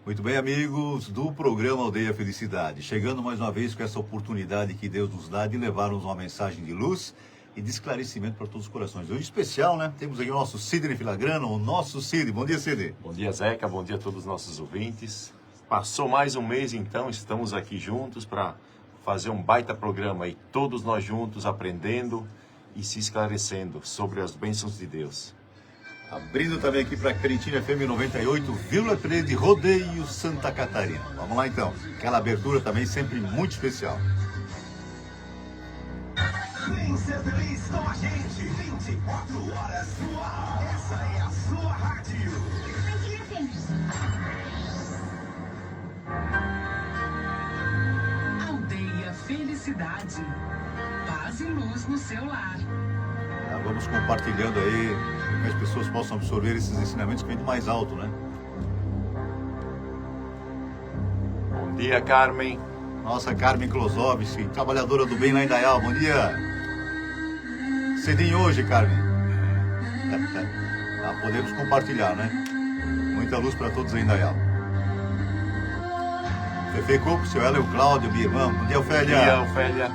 Muito bem, amigos do programa Aldeia Felicidade. Chegando mais uma vez com essa oportunidade que Deus nos dá de levarmos uma mensagem de luz e de esclarecimento para todos os corações. Hoje especial, né? Temos aqui o nosso Sidney Filagrano, o nosso Cid. Bom dia, Cid. Bom dia, Zeca. Bom dia a todos os nossos ouvintes. Passou mais um mês, então, estamos aqui juntos para fazer um baita programa e todos nós juntos aprendendo e se esclarecendo sobre as bênçãos de Deus. Abrindo também aqui para Cretina FM 98,3 de Rodeio, Santa Catarina. Vamos lá então, aquela abertura também sempre muito especial. Vem ser feliz com a gente, 24 horas no ar. Essa é a sua rádio. Aldeia Felicidade. Paz e luz no seu lar. Vamos compartilhando aí, para que as pessoas possam absorver esses ensinamentos que vêm do mais alto, né? Bom dia, Carmen. Nossa Carmen Klosowski, trabalhadora do bem lá em Indaial. Bom dia. Cedinho hoje, Carmen. Podemos compartilhar, né? Muita luz para todos aí em Indaial. Fefe Coco, seu Hélio, Cláudio, minha irmã. Bom dia, Ofélia. Bom dia, Ofélia.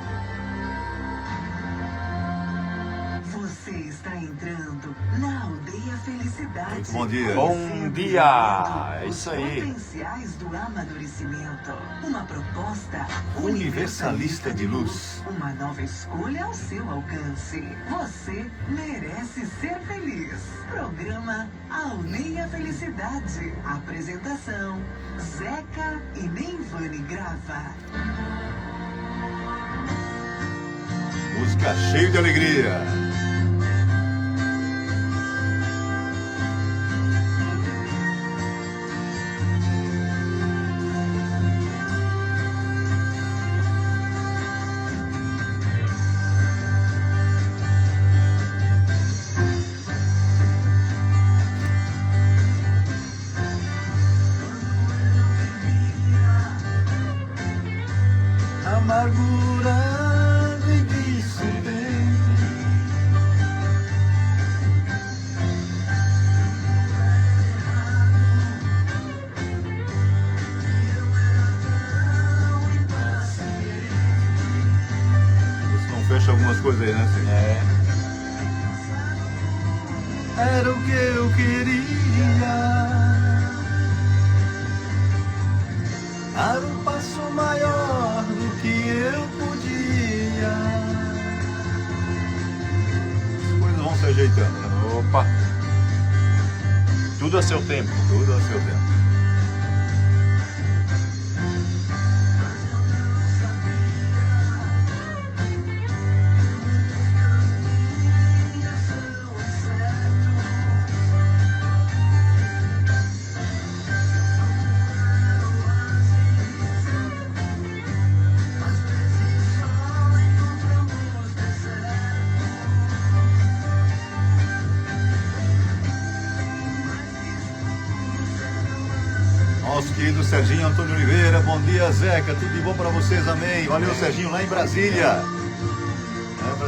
Você está entrando na Aldeia Felicidade. Muito bom dia. Bom dia. É isso aí. Potenciais do amadurecimento. Uma proposta Universalista de luz. Uma nova escolha ao seu alcance. Você merece ser feliz. Programa Aldeia Felicidade. Apresentação: Zeca e Neivane Grava. Música cheia de alegria. Amargura de que se tem. Isso não fecha algumas coisas aí, né, senhor? Era o que eu queria. Dar um passo maior do que eu podia. As coisas vão se ajeitando, né? Opa. Tudo a seu tempo. Tudo a seu tempo. Nosso querido Serginho Antônio Oliveira, bom dia, Zeca, tudo de bom para vocês, amém. Valeu, Serginho, lá em Brasília.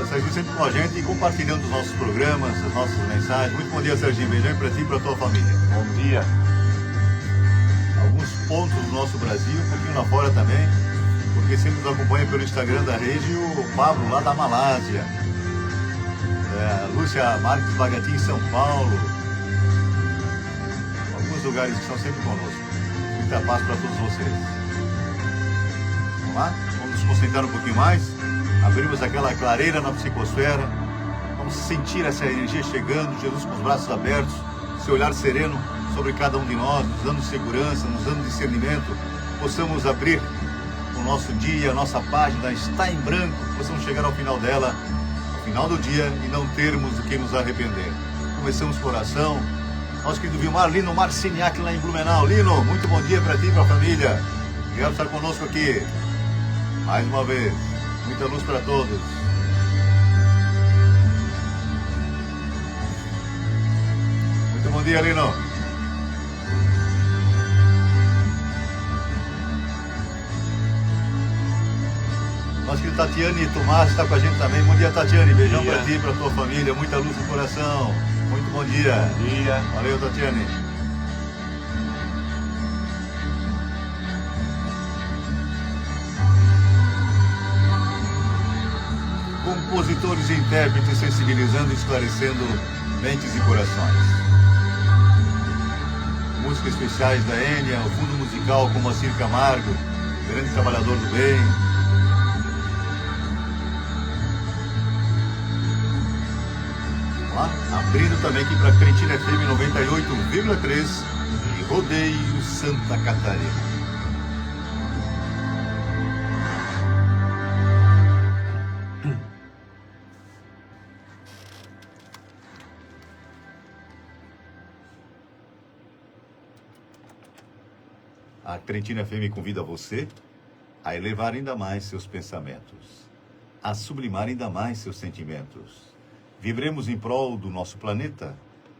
Serginho sempre com a gente e compartilhando os nossos programas, as nossas mensagens. Muito bom dia, Serginho, beijão para ti e para tua família. Bom dia. Alguns pontos do nosso Brasil, um pouquinho lá fora também, porque sempre nos acompanha pelo Instagram da rede o Pablo, lá da Malásia. Lúcia Marques Bagatim, em São Paulo. Alguns lugares que estão sempre conosco. Muita paz para todos vocês. Vamos lá? Vamos nos concentrar um pouquinho mais. Abrimos aquela clareira na psicosfera. Vamos sentir essa energia chegando, Jesus com os braços abertos, seu olhar sereno sobre cada um de nós, nos dando segurança, nos dando discernimento. Possamos abrir o nosso dia, a nossa página está em branco, possamos chegar ao final dela, ao final do dia, e não termos do que nos arrepender. Começamos com oração. Nosso querido Vilmar Lino Marciniak lá em Blumenau. Lino, muito bom dia para ti e para a família. Obrigado por estar conosco aqui. Mais uma vez, muita luz para todos. Muito bom dia, Lino. Nosso querido Tatiane Tomás está com a gente também. Bom dia, Tatiane. Beijão para ti e para tua família. Muita luz no coração. Muito bom dia. Bom dia. Valeu, Tatiane. compositores e intérpretes sensibilizando e esclarecendo mentes e corações. Músicas especiais da Enya, o fundo musical com Moacir Camargo, grande trabalhador do bem. Vamos lá? Abrindo também aqui para Cretina FM 98,3 e Rodeio Santa Catarina. A Cretina FM convida você a elevar ainda mais seus pensamentos, a sublimar ainda mais seus sentimentos. Vibremos em prol do nosso planeta.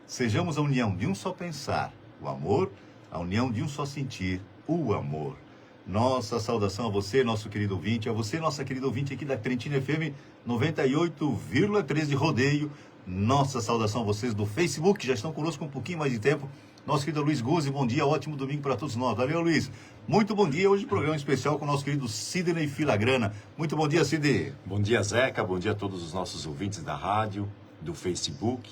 Sejamos a união de um só pensar, o amor, a união de um só sentir, o amor. Nossa saudação a você, nosso querido ouvinte, a você, nossa querida ouvinte aqui da Cretina FM 98,3 de Rodeio. Nossa saudação a vocês do Facebook, que já estão conosco um pouquinho mais de tempo. Nosso querido Luiz Guzzi, bom dia, ótimo domingo para todos nós. Valeu, Luiz. Muito bom dia. Hoje programa especial com o nosso querido Sidney Filagrana. Muito bom dia, Sidney. Bom dia, Zeca. Bom dia a todos os nossos ouvintes da rádio, do Facebook.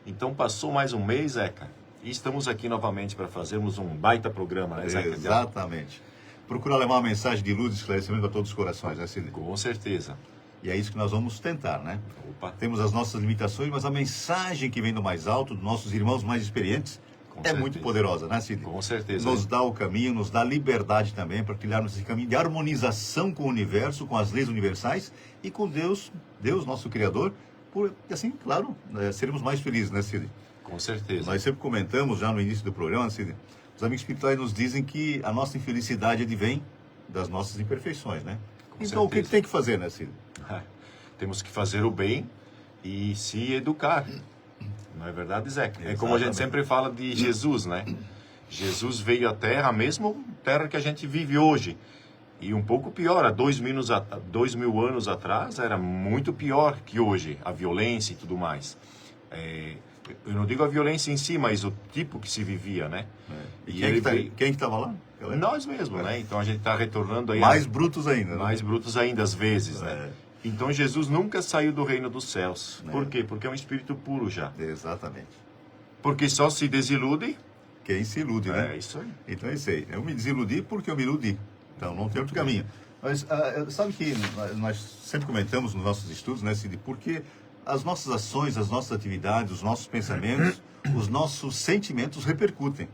Então, passou mais um mês, Zeca, e estamos aqui novamente para fazermos um baita programa, né, Zeca? Exatamente. Procurar levar uma mensagem de luz e esclarecimento a todos os corações, né, Sidney? Com certeza. E é isso que nós vamos tentar, né? Opa. Temos as nossas limitações, mas a mensagem que vem do mais alto, dos nossos irmãos mais experientes, certeza. muito poderosa, né, Sidney? Com certeza. Nos dá o caminho, nos dá liberdade também para trilharmos esse caminho de harmonização com o universo, com as leis universais e com Deus, nosso Criador, por assim, claro, seremos mais felizes, né, Sidney? Com certeza. Nós sempre comentamos já no início do programa, Sidney, os amigos espirituais nos dizem que a nossa infelicidade advém das nossas imperfeições, né? Com então, o que certeza. tem que fazer, né, Sidney? Temos que fazer o bem e se educar. Não é verdade, Zeca? É como a gente sempre fala de Jesus, né? Jesus veio à Terra, a mesma Terra que a gente vive hoje. E um pouco pior, há 2000 anos atrás, era muito pior que hoje, a violência e tudo mais. Eu não digo a violência em si, mas o tipo que se vivia, né? E quem que estava lá? Nós mesmos, né? Então a gente está retornando aí... Mais brutos ainda, né? Mais brutos ainda, às vezes, né? Então Jesus nunca saiu do reino dos céus. Por quê? Porque é um espírito puro já. Exatamente. Porque só se desilude... Quem se ilude, né? É isso aí. Então é isso aí. Eu me desiludi porque eu me iludi. Então não tem outro caminho. Mas sabe que nós sempre comentamos nos nossos estudos, né, Cid? Porque as nossas ações, as nossas atividades, os nossos pensamentos, os nossos sentimentos repercutem.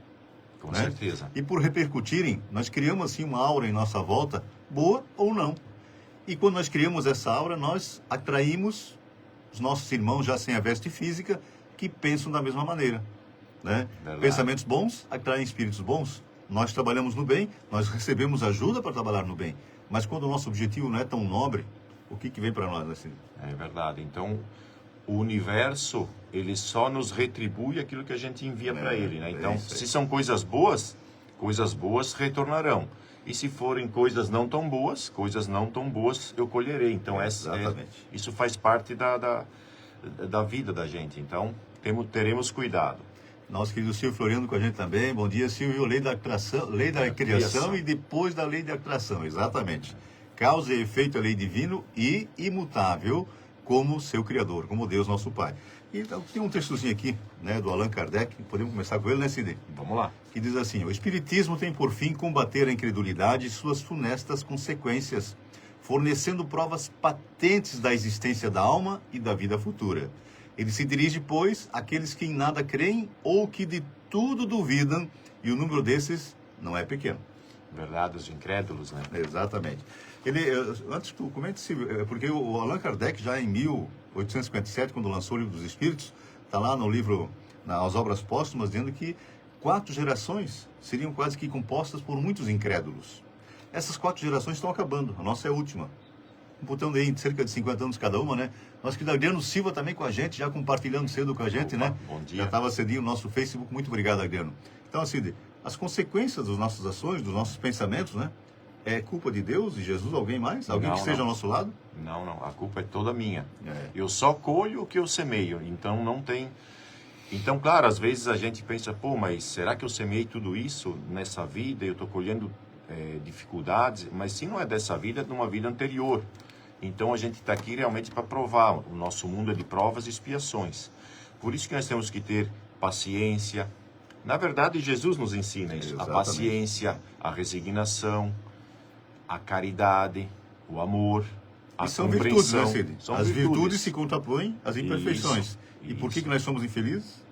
Com né? certeza. E por repercutirem, nós criamos assim uma aura em nossa volta, boa ou não. E quando nós criamos essa aura, nós atraímos os nossos irmãos já sem a veste física, que pensam da mesma maneira. Né? Pensamentos bons atraem espíritos bons. Nós trabalhamos no bem, nós recebemos ajuda para trabalhar no bem. Mas quando o nosso objetivo não é tão nobre, o que vem para nós assim? É verdade. Então, o universo, ele só nos retribui aquilo que a gente envia para ele, né? Então, se são coisas boas retornarão. E se forem coisas não tão boas eu colherei. Então, isso faz parte da vida da gente. Então, teremos cuidado. Nosso querido Silvio Floriano com a gente também. Bom dia, Silvio. Lei da criação e depois da lei da atração. Exatamente. Causa e efeito é lei divino e imutável como seu Criador, como Deus nosso Pai. E tem um textozinho aqui, né, do Allan Kardec. Podemos começar com ele, né, Sidney? Vamos lá. Que diz assim: o Espiritismo tem por fim combater a incredulidade e suas funestas consequências, fornecendo provas patentes da existência da alma e da vida futura. Ele se dirige, pois, àqueles que em nada creem ou que de tudo duvidam, e o número desses não é pequeno. Verdade, os incrédulos, né? Exatamente. Antes que tu comente, Silvio, porque o Allan Kardec, já em 1857, quando lançou o Livro dos Espíritos, está lá no livro, nas obras póstumas, dizendo que 4 gerações seriam quase que compostas por muitos incrédulos. Essas 4 gerações estão acabando, a nossa é a última. Computando aí cerca de 50 anos cada uma, né? Nosso querido Adriano Silva também com a gente, já compartilhando cedo com a gente, né? Bom dia. Já estava cedinho no nosso Facebook. Muito obrigado, Adriano. Então, assim, as consequências das nossas ações, dos nossos pensamentos, né? É culpa de Deus, de Jesus, alguém mais? Alguém que esteja ao nosso lado? Não, a culpa é toda minha. É. Eu só colho o que eu semeio, então não tem... Então, claro, às vezes a gente pensa, mas será que eu semeei tudo isso nessa vida? Eu estou colhendo dificuldades, mas se não é dessa vida, é de uma vida anterior. Então a gente está aqui realmente para provar. O nosso mundo é de provas e expiações. Por isso que nós temos que ter paciência. Na verdade, Jesus nos ensina isso. Exatamente. A paciência, a resignação, a caridade, o amor, a E são virtudes, né, compreensão. Cid? São As virtudes se contrapõem às imperfeições. Isso, E por isso. que nós somos infelizes?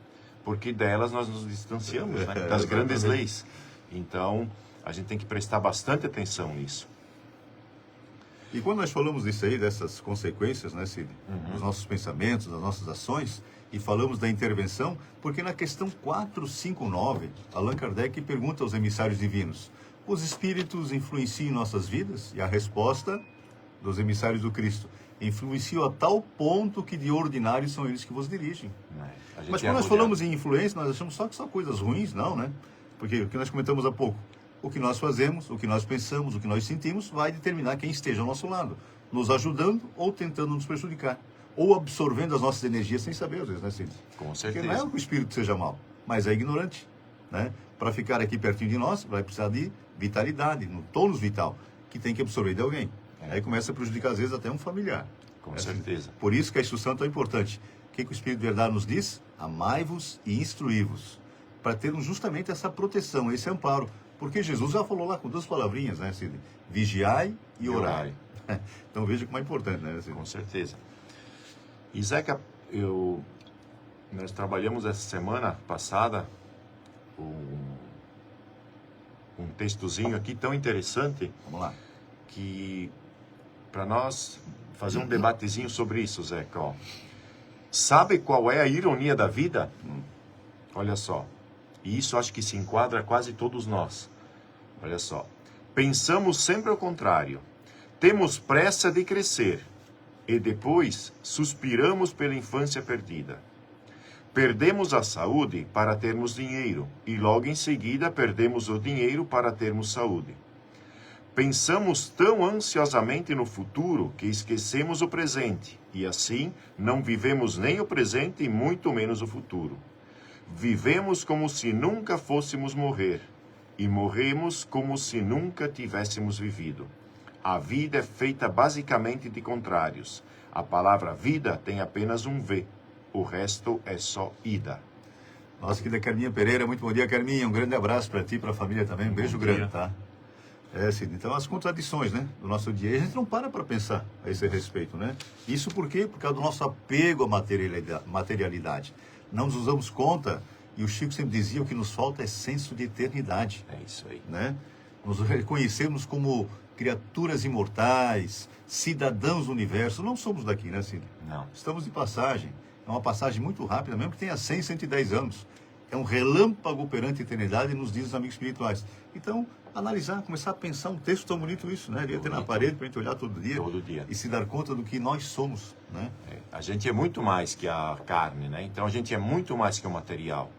Porque delas nós nos distanciamos, né? É, Das grandes exatamente. leis. Então, a gente tem que prestar bastante atenção nisso. E quando nós falamos disso aí, dessas consequências, né, Cid? Dos nossos pensamentos, das nossas ações, e falamos da intervenção, porque na questão 459, Allan Kardec pergunta aos emissários divinos: os espíritos influenciam nossas vidas? E a resposta dos emissários do Cristo: influenciam a tal ponto que de ordinário são eles que vos dirigem. Né? A gente Mas é quando nós rodeado. falamos em influência, nós achamos só que são coisas ruins, não, né? Porque o que nós comentamos há pouco, o que nós fazemos, o que nós pensamos, o que nós sentimos, vai determinar quem esteja ao nosso lado, nos ajudando ou tentando nos prejudicar, ou absorvendo as nossas energias sem saber, às vezes, né, Cid? Com Porque certeza. não é que o espírito seja mau, mas é ignorante, né? Para ficar aqui pertinho de nós, vai precisar de vitalidade, no tônus vital, que tem que absorver de alguém. Aí começa a prejudicar, às vezes, até um familiar. Com É, certeza. por isso que a instrução é tão importante. O que o Espírito de Verdade nos diz? Amai-vos e instruí-vos. Para termos justamente essa proteção, esse amparo. Porque Jesus já falou lá com duas palavrinhas, né, Cid? Vigiai e orai. Então veja como é importante, né, Cid? Com certeza. E Zeca, nós trabalhamos essa semana passada um textozinho aqui tão interessante Vamos lá. que para nós fazer um debatezinho sobre isso, Zeca. Ó. Sabe qual é a ironia da vida? Olha só. E isso acho que se enquadra a quase todos nós. Olha só. Pensamos sempre ao contrário. Temos pressa de crescer e depois suspiramos pela infância perdida. Perdemos a saúde para termos dinheiro e logo em seguida perdemos o dinheiro para termos saúde. Pensamos tão ansiosamente no futuro que esquecemos o presente e assim não vivemos nem o presente e muito menos o futuro. Vivemos como se nunca fôssemos morrer e morremos como se nunca tivéssemos vivido. A vida é feita basicamente de contrários. A palavra vida tem apenas um V. O resto é só ida. Nossa querida Carminha Pereira, muito bom dia, Carminha. Um grande abraço para ti e para a família também. Um beijo grande, dia. tá? É, Cid, então as contradições, né, do nosso dia. E a gente não para pensar a esse respeito, né? Isso por quê? Por causa do nosso apego à materialidade. Não nos damos conta, e o Chico sempre dizia, o que nos falta é senso de eternidade. É isso aí. Né? Nos reconhecemos como criaturas imortais, cidadãos do universo. Não somos daqui, né, Cid? Não. Estamos de passagem. É uma passagem muito rápida, mesmo que tenha 100, 110 anos. É um relâmpago perante a eternidade, nos diz os amigos espirituais. Então, analisar, começar a pensar um texto tão bonito isso, né? Devia ter na parede para a gente olhar todo dia. Todo dia. E se dar conta do que nós somos, né? A gente é muito mais que a carne, né? Então a gente é muito mais que o material.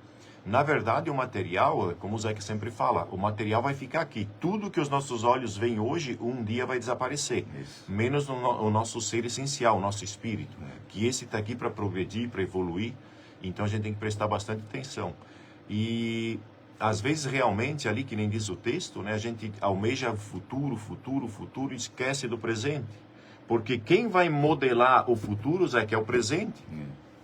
Na verdade, o material, como o Zeca sempre fala, o material vai ficar aqui. Tudo que os nossos olhos veem hoje, um dia vai desaparecer. Isso. Menos o nosso ser essencial, o nosso espírito. Que esse está aqui para progredir, para evoluir. Então a gente tem que prestar bastante atenção. E às vezes realmente, ali que nem diz o texto, né, a gente almeja futuro, futuro, futuro e esquece do presente. Porque quem vai modelar o futuro, Zeca, é o presente.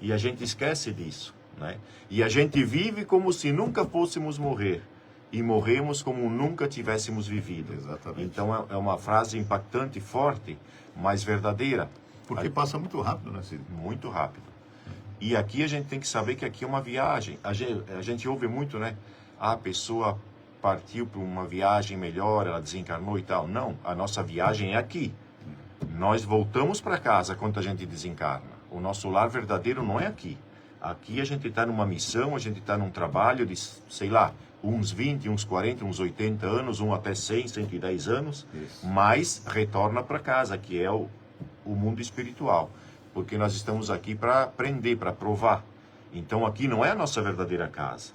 E a gente esquece disso. Né? E a gente vive como se nunca fôssemos morrer e morremos como nunca tivéssemos vivido. Exatamente. Então é uma frase impactante, forte, mas verdadeira. Porque passa muito rápido, né, Cid? Muito rápido. E aqui a gente tem que saber que aqui é uma viagem. A gente ouve muito, né? A pessoa partiu para uma viagem melhor, ela desencarnou e tal. Não, a nossa viagem é aqui. Nós voltamos para casa quando a gente desencarna. O nosso lar verdadeiro não é aqui. Aqui a gente está numa missão, a gente está num trabalho de, sei lá, uns 20, uns 40, uns 80 anos, até 100, 110 anos, Isso. mas retorna para casa, que é o mundo espiritual. Porque nós estamos aqui para aprender, para provar. Então aqui não é a nossa verdadeira casa.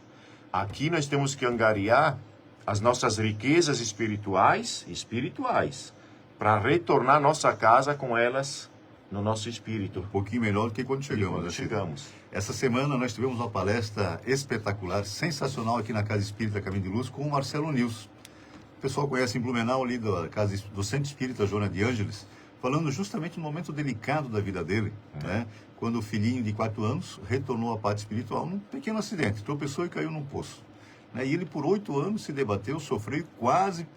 Aqui nós temos que angariar as nossas riquezas espirituais, para retornar à nossa casa com elas no nosso espírito. Um pouquinho melhor do que quando chegamos. Quando né, Cid? chegamos. Essa semana nós tivemos uma palestra espetacular, sensacional aqui na Casa Espírita Caminho de Luz com o Marcelo Nils. O pessoal conhece em Blumenau, ali da casa do Centro Espírita Joana de Ângeles. falando justamente no momento delicado da vida dele, né? Quando o filhinho de 4 anos retornou à parte espiritual num pequeno acidente, tropeçou e caiu num poço. Né? E ele por 8 anos se debateu, sofreu, quase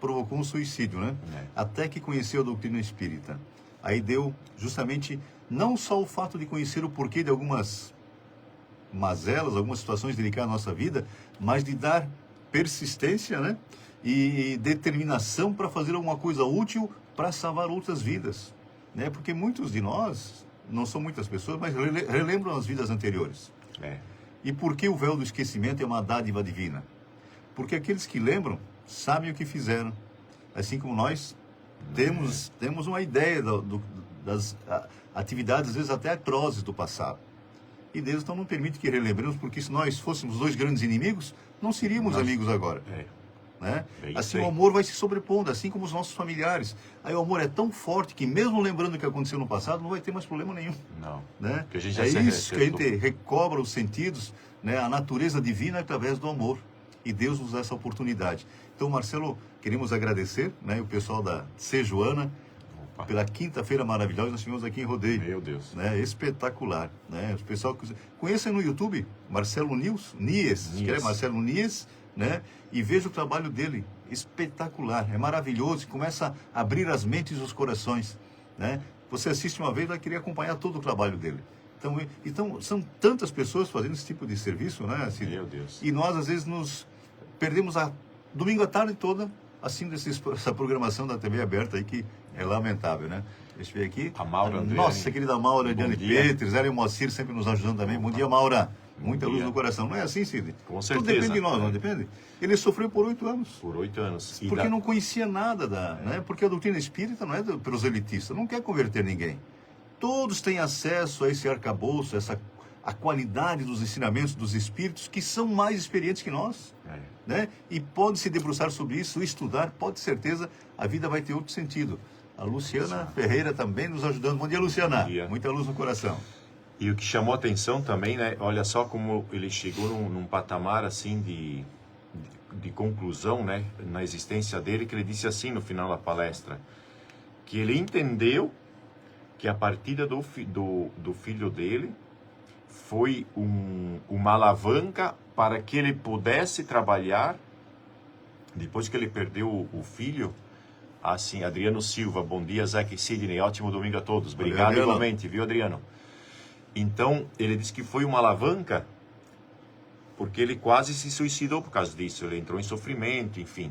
provocou um suicídio, né? Até que conheceu a doutrina espírita. Aí deu justamente não só o fato de conhecer o porquê de algumas mazelas, algumas situações delicadas na nossa vida, mas de dar persistência, né? E determinação para fazer alguma coisa útil para salvar outras vidas, né? Porque muitos de nós, não são muitas pessoas, mas relembram as vidas anteriores. E por que o véu do esquecimento é uma dádiva divina? Porque aqueles que lembram sabem o que fizeram, assim como nós temos uma ideia das atividades, às vezes até atrozes do passado. E Deus então não permite que relembremos, porque se nós fôssemos 2 grandes inimigos, não seríamos amigos agora. Né? Assim o amor vai se sobrepondo, assim como os nossos familiares. Aí o amor é tão forte que mesmo lembrando o que aconteceu no passado, não vai ter mais problema nenhum. Não. Né? Que a gente já é isso que a gente recobra os sentidos, né? A natureza divina através do amor. E Deus nos dá essa oportunidade. Então, Marcelo, queremos agradecer, né, o pessoal da Sejoana, pela quinta-feira maravilhosa, nós tivemos aqui em Rodeio. Meu Deus. Né, espetacular. Né? O pessoal conheça no YouTube, Marcelo Nies, escreve Marcelo Nies, né? E veja o trabalho dele, espetacular, é maravilhoso, começa a abrir as mentes e os corações. Né? Você assiste uma vez, vai querer acompanhar todo o trabalho dele. Então são tantas pessoas fazendo esse tipo de serviço, né? Assim, meu Deus. E nós, às vezes, nos perdemos domingo à tarde toda, assim, essa programação da TV aberta aí, que é lamentável, né? Deixa eu ver aqui. A Maura Andriani. Nossa querida Maura Andriani Peters, ela e o Moacir sempre nos ajudando também. Bom dia, Maura. Muita luz no coração. Não é assim, Cid? Com certeza. Tudo depende de nós, não depende? Ele sofreu por 8 anos. Por 8 anos. Porque não conhecia nada né? Porque a doutrina espírita não é proselitista, não quer converter ninguém. Todos têm acesso a esse arcabouço, a qualidade dos ensinamentos dos espíritos que são mais experientes que nós. Né? E pode se debruçar sobre isso, estudar, pode certeza, a vida vai ter outro sentido. A Luciana Ferreira também nos ajudando. Bom dia, Luciana. Bom dia. Muita luz no coração. E o que chamou a atenção também, né? Olha só como ele chegou num patamar assim de conclusão, né? Na existência dele, que ele disse assim no final da palestra, que ele entendeu que a partida do filho dele foi uma alavanca para que ele pudesse trabalhar, depois que ele perdeu o filho. Assim, Adriano Silva, bom dia, Zeca e Sidney, ótimo domingo a todos. Obrigado igualmente, viu, Adriano? Então, ele disse que foi uma alavanca, porque ele quase se suicidou por causa disso, ele entrou em sofrimento, enfim.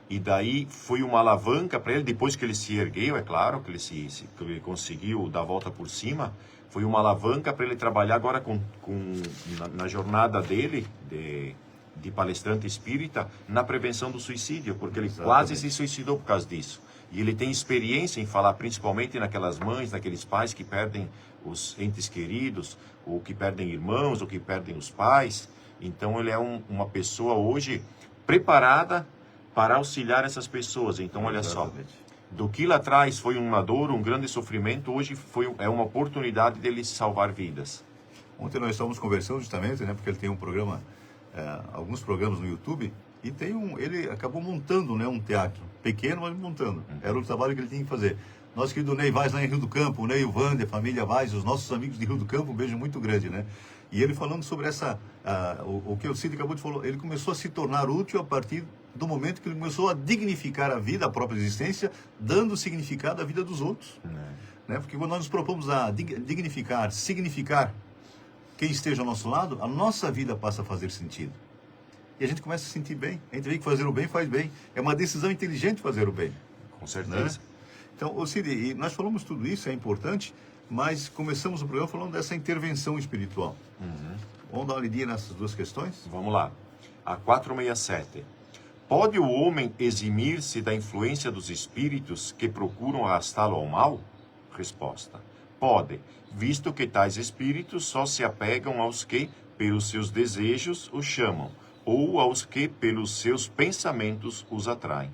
E daí foi uma alavanca para ele, depois que ele se ergueu, é claro, que ele conseguiu dar a volta por cima, foi uma alavanca para ele trabalhar agora na jornada dele, de palestrante espírita, na prevenção do suicídio, porque ele quase se suicidou por causa disso. E ele tem experiência em falar principalmente naquelas mães, naqueles pais que perdem os entes queridos, ou que perdem irmãos, ou que perdem os pais. Então ele é uma pessoa hoje preparada para auxiliar essas pessoas. Então olha só, do que lá atrás foi uma dor, um grande sofrimento, hoje é uma oportunidade dele salvar vidas. Ontem nós estávamos conversando justamente, né, porque ele tem um programa, alguns programas no YouTube, e ele acabou montando, né, um teatro, pequeno, mas montando. Era o trabalho que ele tinha que fazer. Nosso querido Ney Vaz lá em Rio do Campo, o Ney, o Wander, a família Vaz, os nossos amigos de Rio do Campo, um beijo muito grande, né? E ele falando sobre o que o Cid acabou de falar, ele começou a se tornar útil a partir do momento que ele começou a dignificar a vida, a própria existência, dando significado à vida dos outros. Né? Porque quando nós nos propomos a dignificar, significar quem esteja ao nosso lado, a nossa vida passa a fazer sentido. E a gente começa a se sentir bem. A gente vê que fazer o bem faz bem. É uma decisão inteligente fazer o bem. Com certeza. Né? Então, Cid, nós falamos tudo isso, é importante, mas começamos o programa falando dessa intervenção espiritual. Vamos dar uma lidinha nessas duas questões? Vamos lá. A 467. Pode o homem eximir-se da influência dos espíritos que procuram arrastá-lo ao mal? Resposta. Pode, visto que tais espíritos só se apegam aos que, pelos seus desejos, os chamam, ou aos que, pelos seus pensamentos, os atraem.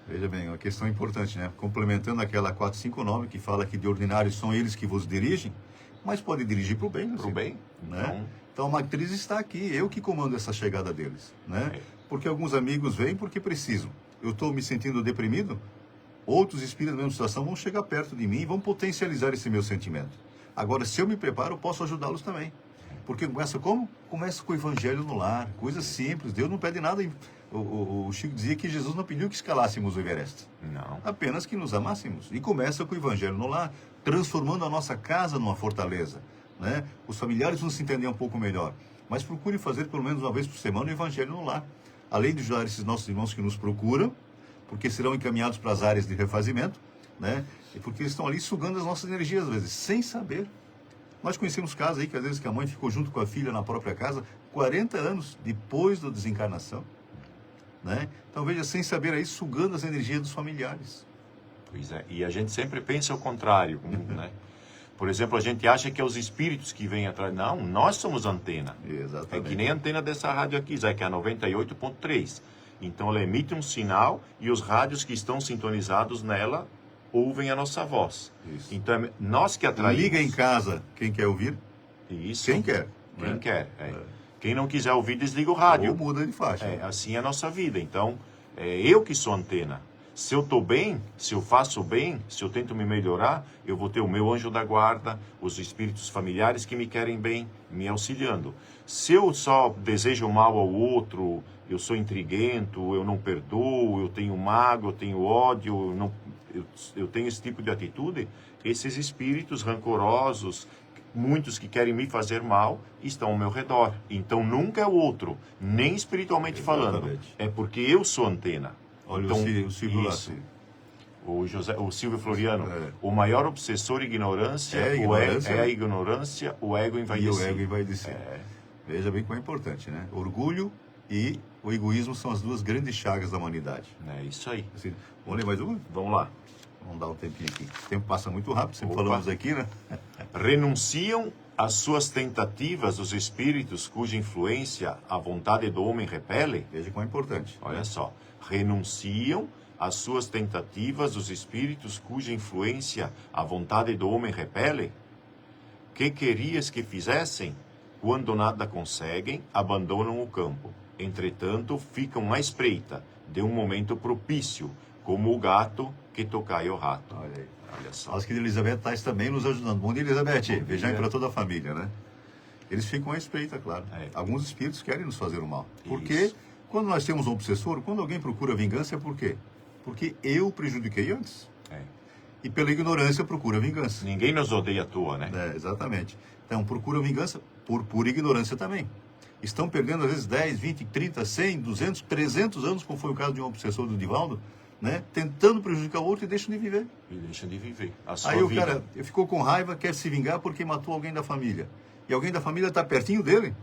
Veja bem, uma questão importante, né? Complementando aquela 459, que fala que de ordinário são eles que vos dirigem, mas pode dirigir para o bem, Para o bem. Né? Então a matriz está aqui, eu que comando essa chegada deles, né? Porque alguns amigos vêm porque precisam. Eu estou me sentindo deprimido, outros espíritos na mesma situação vão chegar perto de mim e vão potencializar esse meu sentimento. Agora, se eu me preparo, eu posso ajudá-los também. Porque começa como? Começa com o evangelho no lar, coisas simples. Deus não pede nada. O Chico dizia que Jesus não pediu que escalássemos o Everest. Não. Apenas que nos amássemos. E começa com o evangelho no lar, transformando a nossa casa numa fortaleza. Né? Os familiares vão se entender um pouco melhor. Mas procure fazer pelo menos uma vez por semana o evangelho no lar. Além de ajudar esses nossos irmãos que nos procuram, porque serão encaminhados para as áreas de refazimento, né? E porque eles estão ali sugando as nossas energias, às vezes, sem saber. Nós conhecemos casos aí que às vezes que a mãe ficou junto com a filha na própria casa 40 anos depois da desencarnação, né? Então veja, sem saber aí, sugando as energias dos familiares. Pois é, e a gente sempre pensa o contrário, né? Por exemplo, a gente acha que é os espíritos que vêm atrás. Não, nós somos antena. Exatamente. É que nem a antena dessa rádio aqui, Zé, que é a 98.3. Então ela emite um sinal e os rádios que estão sintonizados nela ouvem a nossa voz. Isso. Então é nós que atraímos. Liga em casa, quem quer ouvir? Isso. Quem quer. Quem né? quer. Quem não quiser ouvir, desliga o rádio. Ou muda de faixa. Assim é a nossa vida. Então, é eu que sou antena. Se eu estou bem, se eu faço bem, se eu tento me melhorar, eu vou ter o meu anjo da guarda, os espíritos familiares que me querem bem, me auxiliando. Se eu só desejo mal ao outro, eu sou intriguento, eu não perdoo, eu tenho mágoa, eu tenho ódio, eu tenho esse tipo de atitude, esses espíritos rancorosos, muitos que querem me fazer mal, estão ao meu redor. Então nunca é o outro, nem espiritualmente falando. Exatamente. É porque eu sou antena. Olha Então, o Silvio lá. isso. O Silvio Floriano, o maior obsessor ignorância, É a ignorância, o ego E envaidecido. o ego envaidecido. Veja bem como é importante, né? Orgulho e o egoísmo são as duas grandes chagas da humanidade. É isso aí. Assim, vamos ler mais uma? Vamos lá. Vamos dar um tempinho aqui. O tempo passa muito rápido, sempre Opa. falamos aqui, né? Renunciam às suas tentativas os espíritos cuja influência a vontade do homem repele? Veja como é importante. Olha só. Renunciam às suas tentativas os espíritos cuja influência a vontade do homem repele? Que querias que fizessem? Quando nada conseguem, abandonam o campo. Entretanto, ficam à espreita de um momento propício, como o gato que tocai o rato. Olha aí. Olha só. Nossa querida Elizabeth Tais também nos ajudando. Bom dia, Elizabeth. Beijão para toda a família, né? Eles ficam à espreita, claro. Alguns espíritos querem nos fazer o mal. Porque Isso. quando nós temos um obsessor, quando alguém procura vingança, é por quê? Porque eu prejudiquei antes. E pela ignorância procura vingança. Ninguém nos odeia à toa, né? Exatamente. Então, procura vingança por pura ignorância também. Estão perdendo, às vezes, 10, 20, 30, 100, 200, 300 anos, como foi o caso de um obsessor do Divaldo, né? Tentando prejudicar o outro e deixam de viver. E deixam de viver a sua Aí o vida. cara ficou com raiva, quer se vingar porque matou alguém da família. E alguém da família está pertinho dele,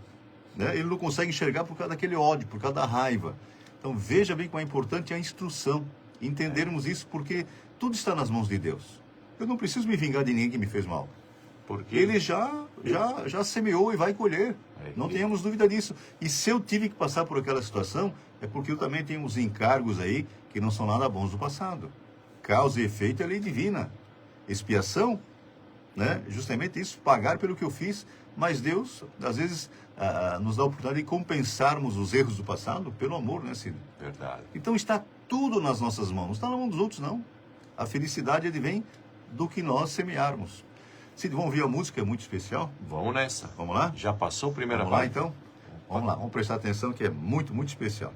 né? Ele não consegue enxergar por causa daquele ódio, por causa da raiva. Então, veja bem como é importante a instrução. Entendermos isso, porque tudo está nas mãos de Deus. Eu não preciso me vingar de ninguém que me fez mal. Porque Ele já semeou e vai colher. Não tenhamos dúvida disso. E se eu tive que passar por aquela situação, é porque eu também tenho uns encargos aí que não são nada bons do passado. Causa e efeito é lei divina. Expiação, né? Justamente isso, pagar pelo que eu fiz. Mas Deus, às vezes, nos dá a oportunidade de compensarmos os erros do passado pelo amor, né, Cid? Verdade. Então está tudo nas nossas mãos. Não está na mão dos outros, não. A felicidade advém do que nós semearmos. Cid, vamos ouvir a música, é muito especial. Vamos nessa. Vamos lá? Já passou a primeira Vamos lá, parte? então? Vamos lá, vamos prestar atenção que é muito, muito especial.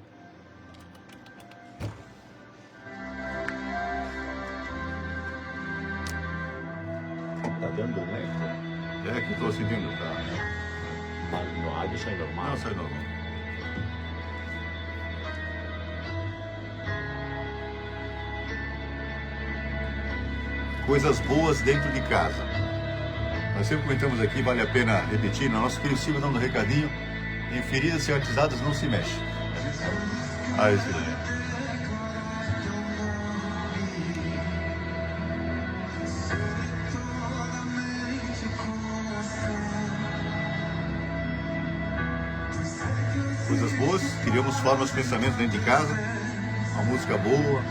Tá dando eco? É que estou sentindo, tá? Mas no rádio isso é normal. Não, sai normal. Coisas boas dentro de casa. Nós sempre comentamos aqui, vale a pena repetir, no nosso filho Silvio dando um recadinho, em feridas ciatizadas não se mexe. Aí, Silvio. Coisas boas, criamos formas de pensamento dentro de casa, uma música boa,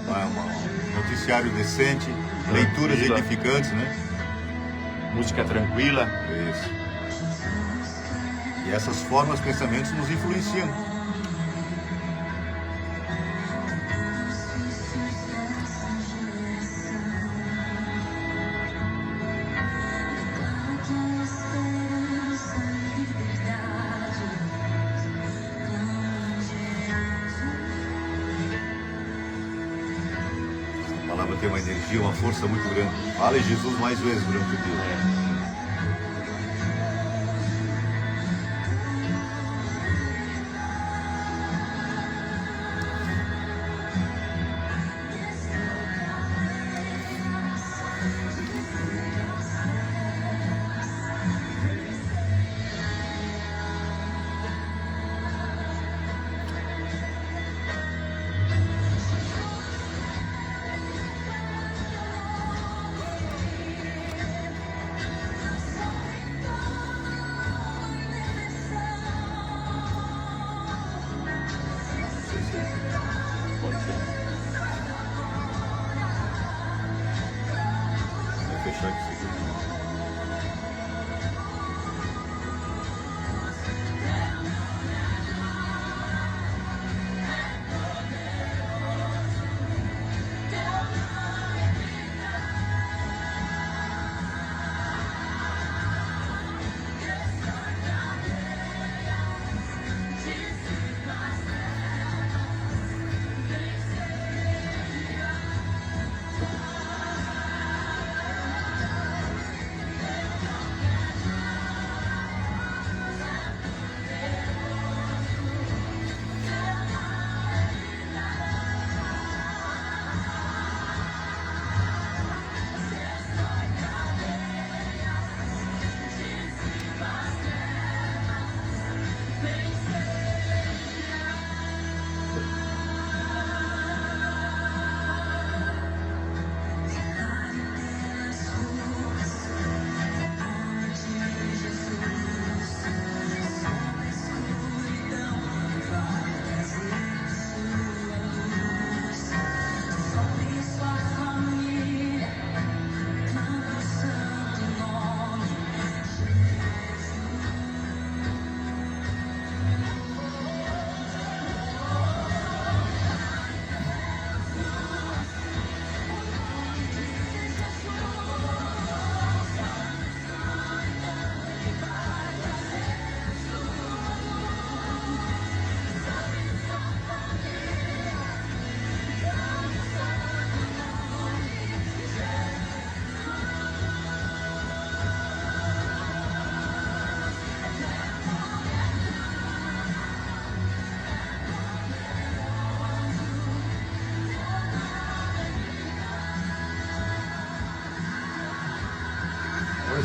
um noticiário decente, leituras edificantes, né? Música tranquila. Isso. E essas formas de pensamentos nos influenciam. palavra tem uma energia, uma força muito grande. Fale Jesus mais vezes durante o dia. Pode ser. Vai fechar aqui.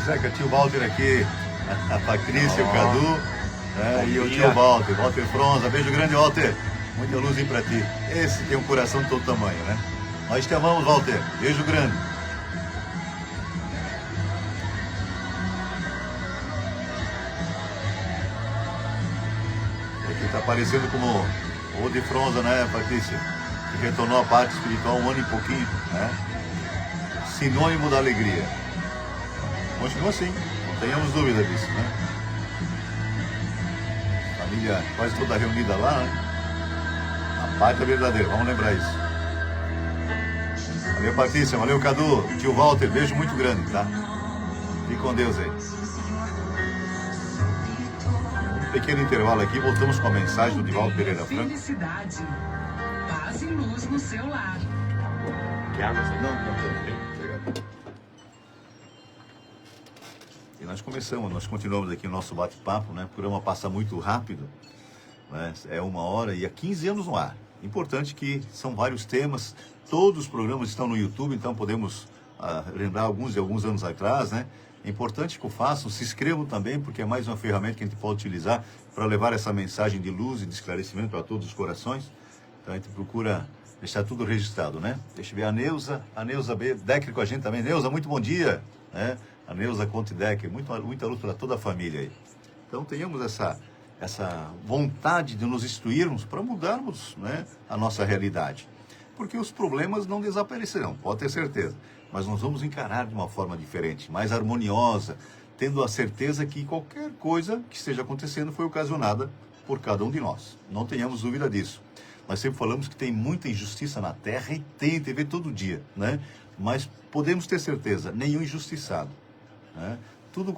Zeca, tio Walter aqui, a Patrícia, o Cadu, e o tio Walter Fronza. Beijo grande, Walter. Muita luz aí pra ti. Esse tem um coração de todo tamanho, né? Nós te amamos, Walter. Beijo grande. Aqui tá parecendo como o de Fronza, né, Patrícia? Que retornou à parte espiritual 1 ano e pouquinho, né? Sinônimo da alegria. Continua assim, não tenhamos dúvida disso, né? Família quase toda reunida lá, né? A pátria verdadeira, vamos lembrar isso. Valeu, Patrícia, valeu, Cadu, tio Walter, beijo muito grande, tá? Fique com Deus aí. Um pequeno intervalo aqui, voltamos com a mensagem do Divaldo Pereira Franco. Felicidade, paz e luz no seu lar. Que água você Não tem. Obrigado. E nós continuamos aqui o nosso bate-papo, né? O programa passa muito rápido, né? É 1 hora e há 15 anos no ar. Importante que são vários temas, todos os programas estão no YouTube, então podemos lembrar alguns de alguns anos atrás, né? É importante que o façam, se inscrevam também, porque é mais uma ferramenta que a gente pode utilizar para levar essa mensagem de luz e de esclarecimento para todos os corações. Então a gente procura deixar tudo registrado, né? Deixa eu ver a Neuza Decker com a gente também. Neuza, muito bom dia, né? A Neuza Conte Decker, muita luz para toda a família aí. Então tenhamos essa vontade de nos instruirmos para mudarmos, né, a nossa realidade. Porque os problemas não desaparecerão, pode ter certeza. Mas nós vamos encarar de uma forma diferente, mais harmoniosa, tendo a certeza que qualquer coisa que esteja acontecendo foi ocasionada por cada um de nós. Não tenhamos dúvida disso. Nós sempre falamos que tem muita injustiça na Terra e tem TV todo dia, né? Mas podemos ter certeza, nenhum injustiçado, né? Tudo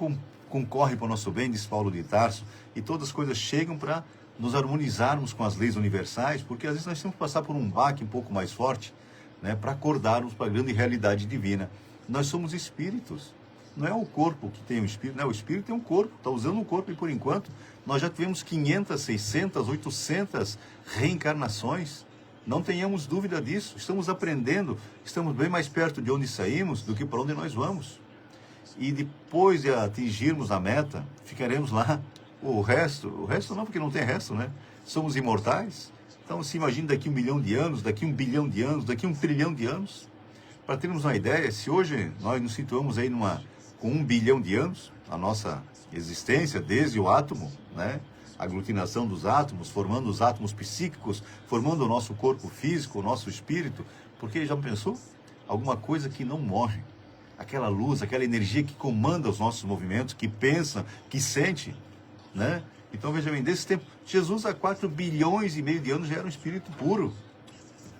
concorre para o nosso bem, diz Paulo de Tarso, e todas as coisas chegam para nos harmonizarmos com as leis universais, porque às vezes nós temos que passar por um baque um pouco mais forte, né, para acordarmos para a grande realidade divina. Nós somos espíritos. Não é o corpo que tem o espírito, o espírito tem um corpo, está usando um corpo, e por enquanto nós já tivemos 500, 600, 800 reencarnações. Não tenhamos dúvida disso. Estamos aprendendo, estamos bem mais perto de onde saímos do que para onde nós vamos. E depois de atingirmos a meta, ficaremos lá. O resto não, porque não tem resto, né? Somos imortais. Então se imagine daqui 1 milhão de anos, daqui 1 bilhão de anos, daqui 1 trilhão de anos. Para termos uma ideia, se hoje nós nos situamos aí com 1 bilhão de anos, a nossa existência, desde o átomo, né? A aglutinação dos átomos, formando os átomos psíquicos, formando o nosso corpo físico, o nosso espírito, porque já pensou? Alguma coisa que não morre. Aquela luz, aquela energia que comanda os nossos movimentos, que pensa, que sente, né? Então veja bem, desse tempo, Jesus há 4 bilhões e meio de anos já era um espírito puro,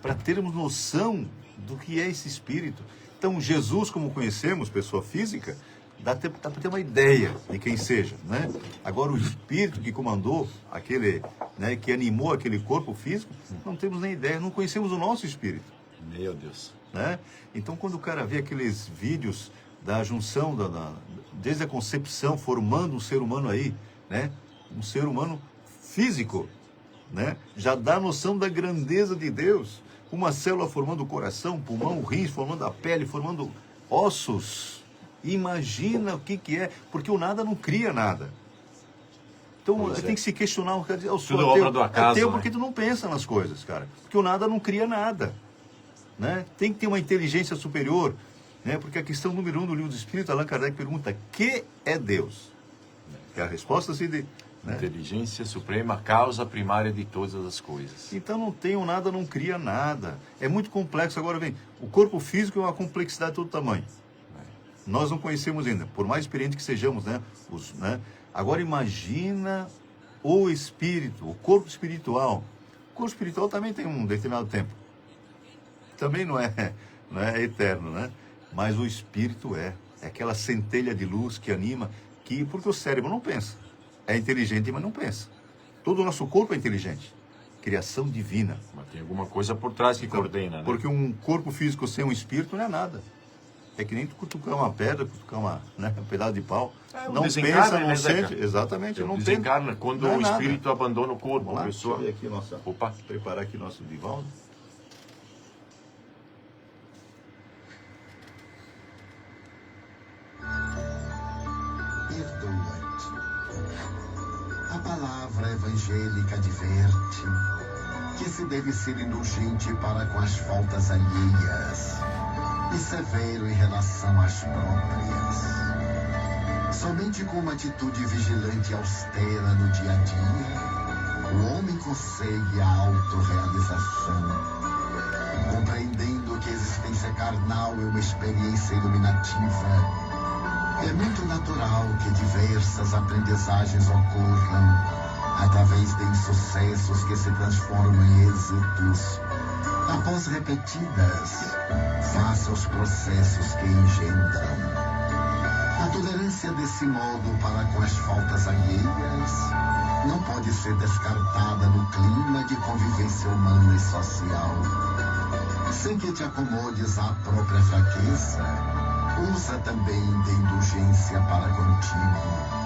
para termos noção do que é esse espírito. Então Jesus, como conhecemos, pessoa física, dá para ter uma ideia de quem seja, né? Agora o espírito que comandou aquele, né, que animou aquele corpo físico, não temos nem ideia, não conhecemos o nosso espírito. Meu Deus. Né? Então quando o cara vê aqueles vídeos da junção, desde a concepção, formando um ser humano aí, né? Um ser humano físico, né? Já dá noção da grandeza de Deus. Uma célula formando o coração, o pulmão, o rins, formando a pele, formando ossos. Imagina o que é, porque o nada não cria nada. Então tem que se questionar, tudo obra do acaso, ateu, né? Porque tu não pensa nas coisas, cara. Porque o nada não cria nada, né? Tem que ter uma inteligência superior, né? Porque a questão número 1 do Livro dos Espíritos, Allan Kardec pergunta: que é Deus? É a resposta assim de... Né? Inteligência suprema, causa primária de todas as coisas. Então não tem o nada, não cria nada. É muito complexo. Agora vem, o corpo físico é uma complexidade de todo tamanho. Nós não conhecemos ainda, por mais experiente que sejamos, né? Agora imagina o espírito, o corpo espiritual. O corpo espiritual também tem um determinado tempo. Também não é eterno, né? Mas o espírito é aquela centelha de luz que anima, porque o cérebro não pensa. É inteligente, mas não pensa. Todo o nosso corpo é inteligente. Criação divina. Mas tem alguma coisa por trás que coordena, né? Porque um corpo físico sem um espírito não é nada. É que nem tu cutucar uma pedra, cutucar um pedaço de pau. Não pensa, não sente. Exatamente. Não desencarna quando o espírito abandona o corpo. Vamos lá, pessoa... deixa eu ver aqui preparar aqui nosso Divaldo. A palavra evangélica adverte que se deve ser indulgente para com as faltas alheias e severo em relação às próprias. Somente com uma atitude vigilante e austera no dia a dia, o homem consegue a autorrealização, compreendendo que a existência carnal é uma experiência iluminativa. É muito natural que diversas aprendizagens ocorram através de insucessos que se transformam em êxitos. Após repetidas, face aos processos que engendram. A tolerância desse modo para com as faltas alheias não pode ser descartada no clima de convivência humana e social. Sem que te acomodes à própria fraqueza, usa também de indulgência para contigo.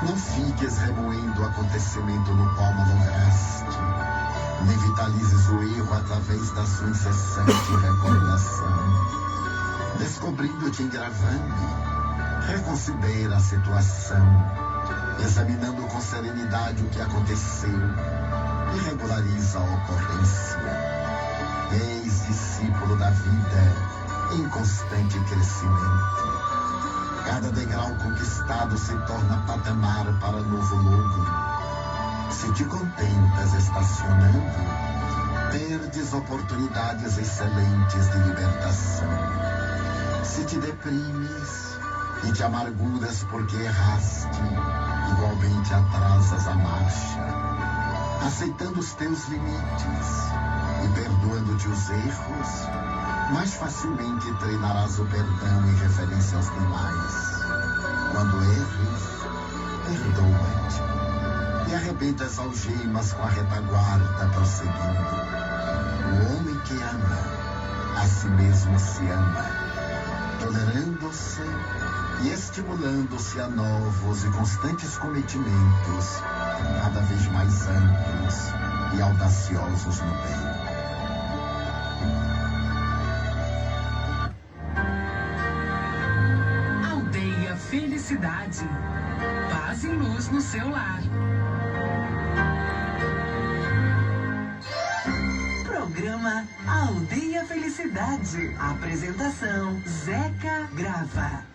Não fiques remoendo o acontecimento no qual malograste, nem vitalizes o erro através da sua incessante recordação. Descobrindo-te em gravame, reconsidera a situação, examinando com serenidade o que aconteceu e regulariza a ocorrência. Eis discípulo da vida em constante crescimento. Cada degrau conquistado se torna patamar para novo logo. Se te contentas estacionando, perdes oportunidades excelentes de libertação. Se te deprimes e te amarguras porque erraste, igualmente atrasas a marcha. Aceitando os teus limites e perdoando-te os erros, mais facilmente treinarás o perdão em referência aos demais. Quando erres, perdoa-te e arrebenta as algemas com a retaguarda prosseguindo. O homem que ama a si mesmo se ama, tolerando-se e estimulando-se a novos e constantes cometimentos, cada vez mais amplos e audaciosos no bem. Aldeia Felicidade. Paz e luz no seu lar. Programa Aldeia Felicidade. Apresentação: Zeca Grava.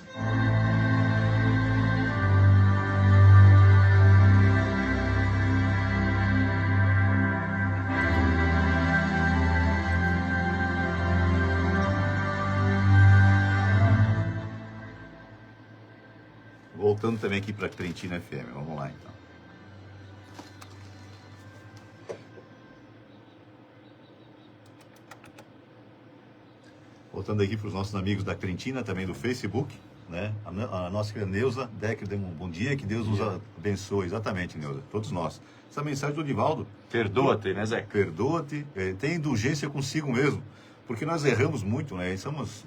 Voltando também aqui para Trentina FM, vamos lá então. Voltando aqui para os nossos amigos da Trentina, também do Facebook, né? A nossa querida Neuza Decker, bom dia, que Deus nos abençoe. Exatamente, Neuza, todos nós. Essa mensagem do Divaldo. Perdoa-te, né, Zé? Perdoa-te, tenha indulgência consigo mesmo, porque nós erramos muito, né? Estamos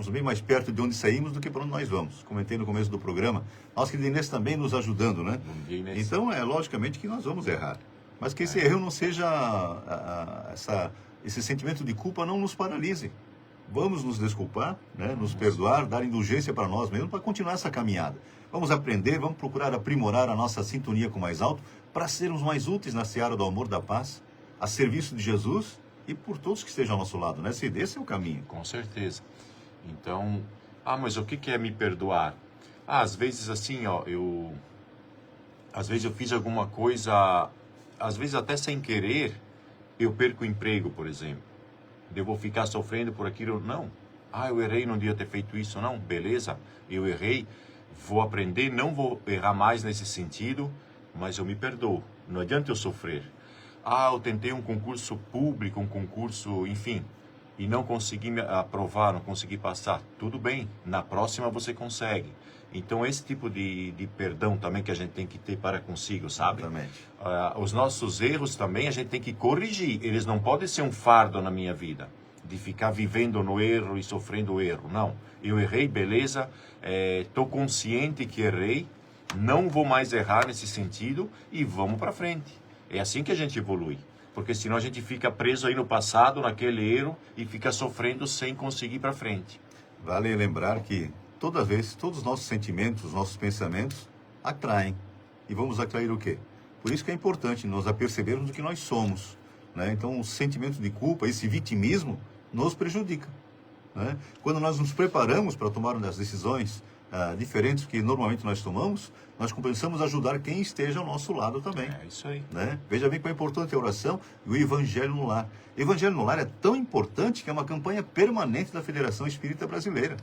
bem mais perto de onde saímos do que para onde nós vamos. Comentei no começo do programa. Nossa querida Inês também nos ajudando, né? Bom dia, Inês. Então, logicamente que nós vamos errar. Mas que esse erro não seja esse sentimento de culpa não nos paralise. Vamos nos desculpar, né? Nos perdoar, dar indulgência para nós mesmos para continuar essa caminhada. Vamos aprender, vamos procurar aprimorar a nossa sintonia com o mais alto para sermos mais úteis na seara do amor, da paz, a serviço de Jesus e por todos que estejam ao nosso lado, né? Esse é o caminho. Com certeza. Então, mas o que é me perdoar? Às vezes assim, às vezes eu fiz alguma coisa, às vezes até sem querer, eu perco o emprego, por exemplo. Eu vou ficar sofrendo por aquilo? Não. Eu errei, não devia ter feito isso. Não, beleza, eu errei, vou aprender, não vou errar mais nesse sentido, mas eu me perdoo. Não adianta eu sofrer. Eu tentei um concurso público, um concurso, enfim, e não consegui me aprovar, não consegui passar. Tudo bem, na próxima você consegue. Então, esse tipo de perdão também que a gente tem que ter para consigo, sabe? Exatamente. Os nossos erros também a gente tem que corrigir. Eles não podem ser um fardo na minha vida, de ficar vivendo no erro e sofrendo o erro. Não, eu errei, beleza, estou consciente que errei, não vou mais errar nesse sentido e vamos para frente. É assim que a gente evolui. Porque senão a gente fica preso aí no passado, naquele erro, e fica sofrendo sem conseguir ir para frente. Vale lembrar que toda vez, todos os nossos sentimentos, os nossos pensamentos atraem. E vamos atrair o quê? Por isso que é importante nós apercebermos o que nós somos, né? Então, o sentimento de culpa, esse vitimismo, nos prejudica, né? Quando nós nos preparamos para tomar as decisões diferentes que normalmente nós tomamos, nós começamos a ajudar quem esteja ao nosso lado também. É isso aí. Né? Veja bem como é importante a oração e o Evangelho no Lar. O Evangelho no Lar é tão importante que é uma campanha permanente da Federação Espírita Brasileira.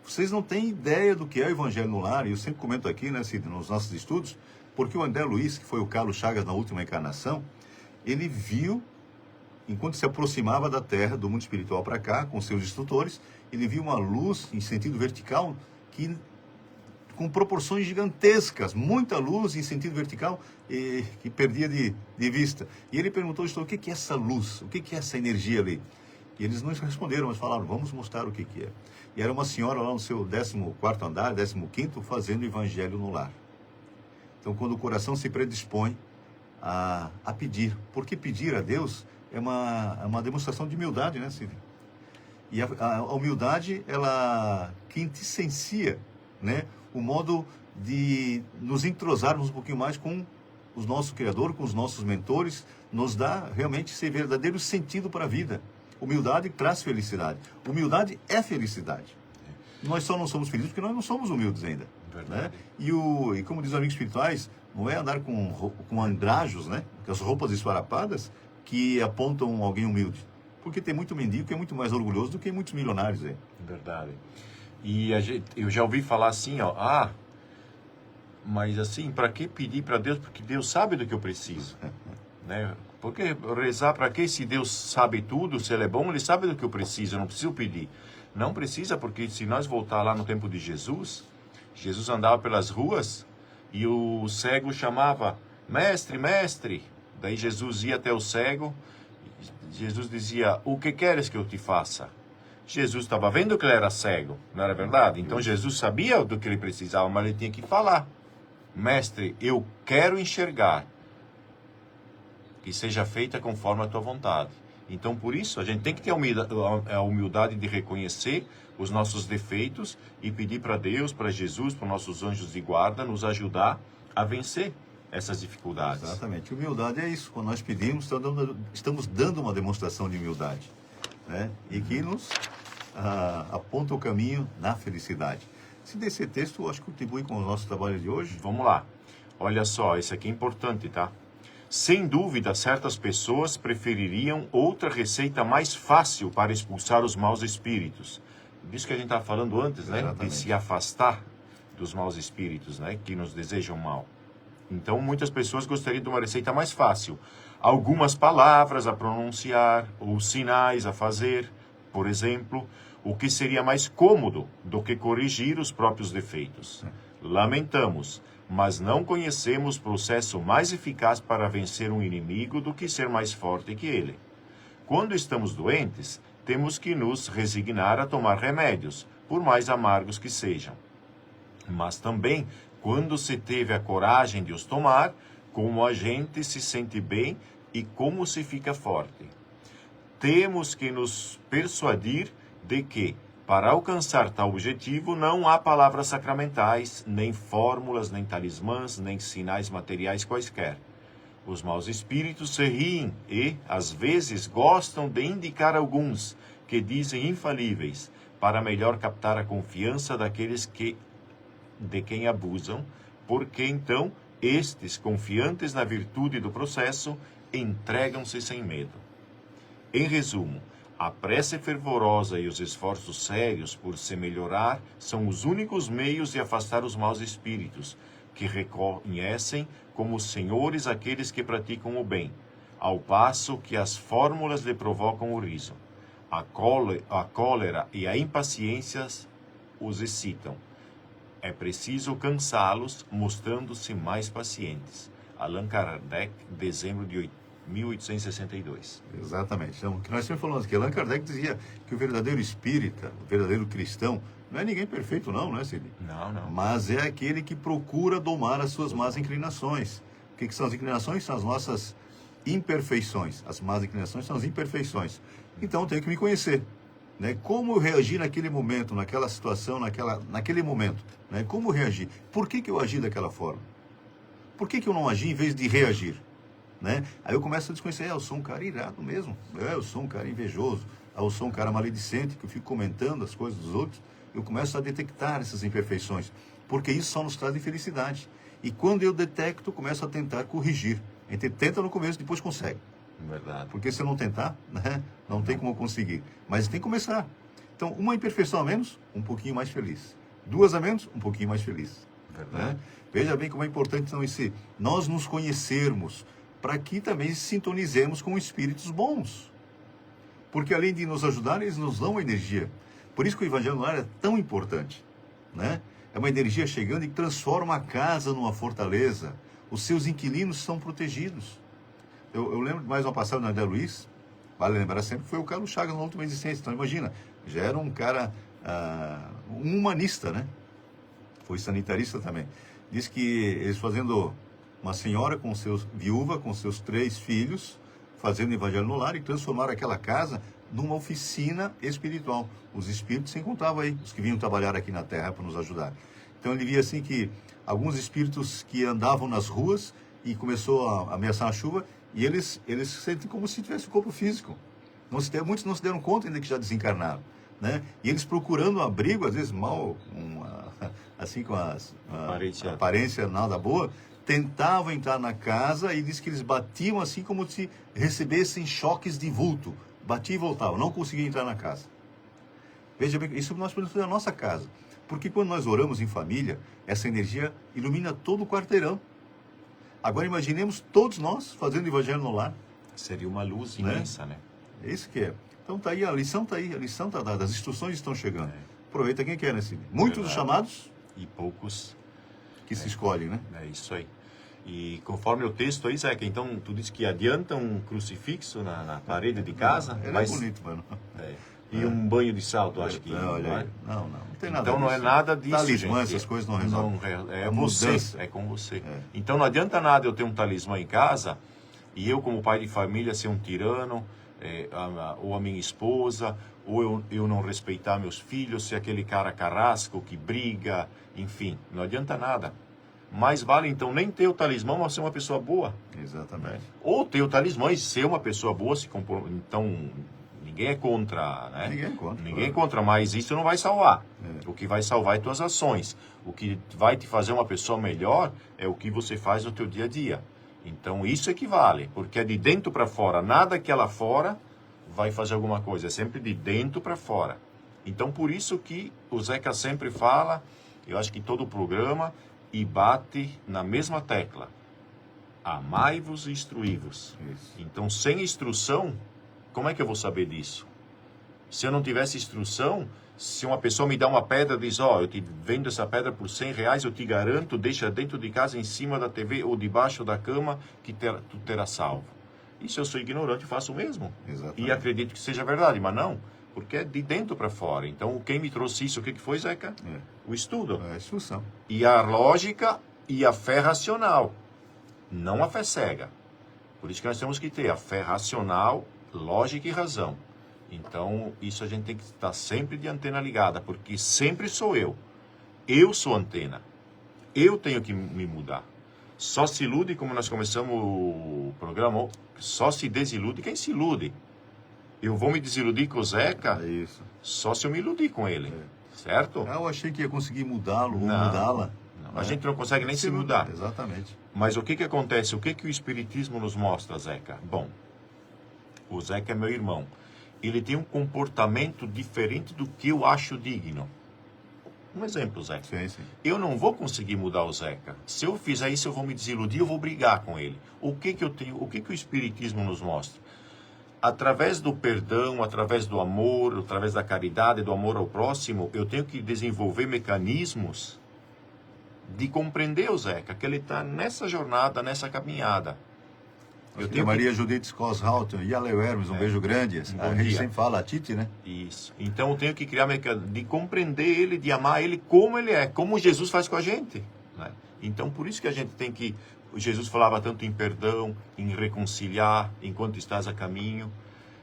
Vocês não têm ideia do que é o Evangelho no Lar, e eu sempre comento aqui, né, nos nossos estudos, porque o André Luiz, que foi o Carlos Chagas na última encarnação, ele viu, enquanto se aproximava da Terra, do mundo espiritual para cá, com seus instrutores, ele viu uma luz em sentido vertical com proporções gigantescas, muita luz em sentido vertical que perdia de vista. E ele perguntou, o que é essa luz? O que é essa energia ali? E eles não responderam, mas falaram, vamos mostrar o que é. E era uma senhora lá no seu 14º andar, 15º, fazendo o Evangelho no Lar. Então, quando o coração se predispõe a pedir, porque pedir a Deus é uma demonstração de humildade, né, Cid? E a humildade, ela quintessencia, né, o modo de nos entrosarmos um pouquinho mais com o nosso Criador, com os nossos mentores, nos dá realmente esse verdadeiro sentido para a vida. Humildade traz felicidade. Humildade é felicidade. Nós só não somos felizes porque nós não somos humildes ainda. Né? E como dizem os amigos espirituais, não é andar com andrajos, né, com as roupas esfarapadas, que apontam alguém humilde. Porque tem muito mendigo que é muito mais orgulhoso do que muitos milionários aí. Verdade. E eu já ouvi falar assim, mas assim, para que pedir para Deus? Porque Deus sabe do que eu preciso. Né? Porque rezar para quê? Se Deus sabe tudo, se Ele é bom, Ele sabe do que eu preciso, eu não preciso pedir. Não precisa, porque se nós voltar lá no tempo de Jesus, Jesus andava pelas ruas e o cego chamava, mestre, mestre. Daí Jesus ia até o cego Jesus dizia, o que queres que eu te faça? Jesus estava vendo que ele era cego, não era verdade? Então Jesus sabia do que ele precisava, mas ele tinha que falar. Mestre, eu quero enxergar. Que seja feita conforme a tua vontade. Então, por isso, a gente tem que ter a humildade de reconhecer os nossos defeitos e pedir para Deus, para Jesus, para os nossos anjos de guarda, nos ajudar a vencer essas dificuldades. Exatamente. Humildade é isso. Quando nós pedimos, estamos dando uma demonstração de humildade, né? E que nos aponta o caminho na felicidade. Esse texto, eu acho que contribui com o nosso trabalho de hoje. Vamos lá. Olha só, esse aqui é importante, tá? Sem dúvida, certas pessoas prefeririam outra receita mais fácil para expulsar os maus espíritos. Disso que a gente estava falando antes, né? Exatamente. De se afastar dos maus espíritos, né? Que nos desejam mal. Então, muitas pessoas gostariam de uma receita mais fácil. Algumas palavras a pronunciar, ou sinais a fazer, por exemplo, o que seria mais cômodo do que corrigir os próprios defeitos. Lamentamos, mas não conhecemos processo mais eficaz para vencer um inimigo do que ser mais forte que ele. Quando estamos doentes, temos que nos resignar a tomar remédios, por mais amargos que sejam. Mas também, quando se teve a coragem de os tomar, como a gente se sente bem e como se fica forte. Temos que nos persuadir de que, para alcançar tal objetivo, não há palavras sacramentais, nem fórmulas, nem talismãs, nem sinais materiais quaisquer. Os maus espíritos se riem e, às vezes, gostam de indicar alguns que dizem infalíveis, para melhor captar a confiança daqueles de quem abusam, porque então estes, confiantes na virtude do processo, entregam-se sem medo. Em resumo, a prece fervorosa e os esforços sérios por se melhorar são os únicos meios de afastar os maus espíritos, que reconhecem como senhores aqueles que praticam o bem, ao passo que as fórmulas lhe provocam o riso. A cólera e a impaciência os excitam. É preciso cansá-los, mostrando-se mais pacientes. Allan Kardec, dezembro de 1862. Exatamente. Então, o que nós sempre falamos aqui, Allan Kardec dizia que o verdadeiro espírita, o verdadeiro cristão, não é ninguém perfeito não, né, Cid? Não, não. Mas é aquele que procura domar as suas más inclinações. O que são as inclinações? São as nossas imperfeições. As más inclinações são as imperfeições. Então, eu tenho que me conhecer. Né? Como eu reagi naquele momento, naquela situação, naquele momento. Né? Como eu reagi? Por que eu agi daquela forma? Por que eu não agi em vez de reagir? Né? Aí eu começo a desconhecer, eu sou um cara irado mesmo, eu sou um cara invejoso, eu sou um cara maledicente, que eu fico comentando as coisas dos outros. Eu começo a detectar essas imperfeições, porque isso só nos traz infelicidade. E quando eu detecto, eu começo a tentar corrigir. A gente tenta no começo, depois consegue. Verdade. Porque se eu não tentar, né, não tem como conseguir. Mas tem que começar. Então, uma imperfeição a menos, um pouquinho mais feliz. Duas a menos, um pouquinho mais feliz. Verdade. Né? Veja bem como é importante então, nós nos conhecermos, para que também sintonizemos com espíritos bons. Porque além de nos ajudar, eles nos dão energia. Por isso que o Evangelho no Lar é tão importante. Né? É uma energia chegando e que transforma a casa numa fortaleza. Os seus inquilinos são protegidos. Eu lembro de mais uma passagem na André Luiz, vale lembrar sempre, que foi o Carlos Chagas na última existência. Então imagina, já era um cara, um humanista, né? Foi sanitarista também. Diz que eles fazendo uma senhora viúva com seus 3 filhos, fazendo o Evangelho no Lar e transformaram aquela casa numa oficina espiritual. Os espíritos se encontravam aí, os que vinham trabalhar aqui na Terra para nos ajudar. Então ele via assim que alguns espíritos que andavam nas ruas e começou a ameaçar a chuva, e eles sentem como se tivesse o corpo físico. Muitos não se deram conta ainda que já desencarnaram. Né? E eles procurando um abrigo, às vezes mal, assim com a aparência nada boa, tentavam entrar na casa e diz que eles batiam assim como se recebessem choques de vulto. Batiam e voltavam, não conseguiam entrar na casa. Veja bem, isso nós podemos fazer na nossa casa. Porque quando nós oramos em família, essa energia ilumina todo o quarteirão. Agora imaginemos todos nós fazendo o Evangelho no Lar. Seria uma luz imensa, né? É isso que é. Então tá aí, a lição tá dada, as instruções estão chegando. Aproveita quem quer, né, Cid? Muitos dos chamados e poucos que se escolhem, né? É isso aí. E conforme o texto aí, Zeca, então tu disse que adianta um crucifixo na parede de casa, Ele mas é bonito, mano. e um banho de sal, tu acha que Não, olha não é? aí. Não tem nada Então não é disso. nada disso, Talismã, gente. essas coisas não resolvem. É A você, mudança. é com você. É. Então não adianta nada eu ter um talismã em casa e eu, como pai de família, ser um tirano, ou a minha esposa, ou eu não respeitar meus filhos, ser aquele cara carrasco que briga, enfim, não adianta nada. Mais vale então nem ter o talismã, mas ser uma pessoa boa. Exatamente. Ou ter o talismã e ser uma pessoa boa, se compor... Então, ninguém é contra, né? Ninguém é contra, Ninguém é claro. contra, mas isso não vai salvar. É. O que vai salvar é tuas ações. O que vai te fazer uma pessoa melhor é o que você faz no teu dia a dia. Então, isso é que vale, porque é de dentro para fora. Nada que é lá fora vai fazer alguma coisa, é sempre de dentro para fora. Então, por isso que o Zeca sempre fala, eu acho que todo o programa, e bate na mesma tecla. Amai-vos e instruí-vos. Isso. Então, sem instrução, como é que eu vou saber disso? Se eu não tivesse instrução, se uma pessoa me dá uma pedra e diz, eu te vendo essa pedra por R$100, eu te garanto, deixa dentro de casa, em cima da TV ou debaixo da cama, que tu terá salvo. E se eu sou ignorante, eu faço o mesmo. Exatamente. E acredito que seja verdade, mas não, porque é de dentro para fora. Então, quem me trouxe isso, o que foi, Zeca? O estudo. É a instrução. E a lógica e a fé racional, não a fé cega. Por isso que nós temos que ter a fé racional, lógica e razão. Então, isso a gente tem que estar sempre de antena ligada, porque sempre sou eu. Eu sou antena. Eu tenho que me mudar. Só se ilude, como nós começamos o programa, só se desilude quem se ilude. Eu vou me desiludir com o Zeca É isso. só se eu me iludir com ele. Certo? Eu achei que ia conseguir mudá-lo ou Não. mudá-la. Não, a gente não consegue nem se mudar. Exatamente. Mas o que acontece? O que o Espiritismo nos mostra, Zeca? Bom, o Zeca é meu irmão. Ele tem um comportamento diferente do que eu acho digno. Um exemplo, Zeca. Sim. Eu não vou conseguir mudar o Zeca. Se eu fizer isso, eu vou me desiludir, eu vou brigar com ele. O que o Espiritismo nos mostra? Através do perdão, através do amor, através da caridade, do amor ao próximo, eu tenho que desenvolver mecanismos de compreender o Zeca, que ele está nessa jornada, nessa caminhada. Eu tenho Maria Judith Scoshalton e a Leo Hermes, um beijo grande. A gente dia. sempre fala, a Titi, né? Isso. Então eu tenho que criar mecanismos de compreender ele, de amar ele como ele é, como Jesus faz com a gente. Né? Então por isso que a gente tem que... Jesus falava tanto em perdão, em reconciliar, enquanto estás a caminho.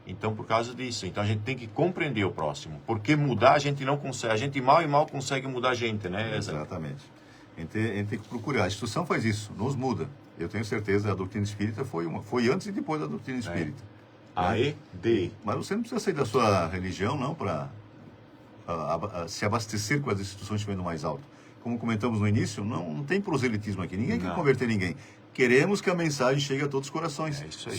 Então, por causa disso, então a gente tem que compreender o próximo. Porque mudar a gente não consegue. A gente mal e mal consegue mudar a gente, né? Exatamente. A gente tem que procurar. A instrução faz isso, nos muda. Eu tenho certeza que a doutrina espírita foi antes e depois da doutrina espírita. A-E-D. Mas você não precisa sair da sua religião, não, para se abastecer com as instituições estiverem mais alto. Como comentamos no início, não tem proselitismo aqui. Ninguém quer converter ninguém. Queremos que a mensagem chegue a todos os corações. É isso aí.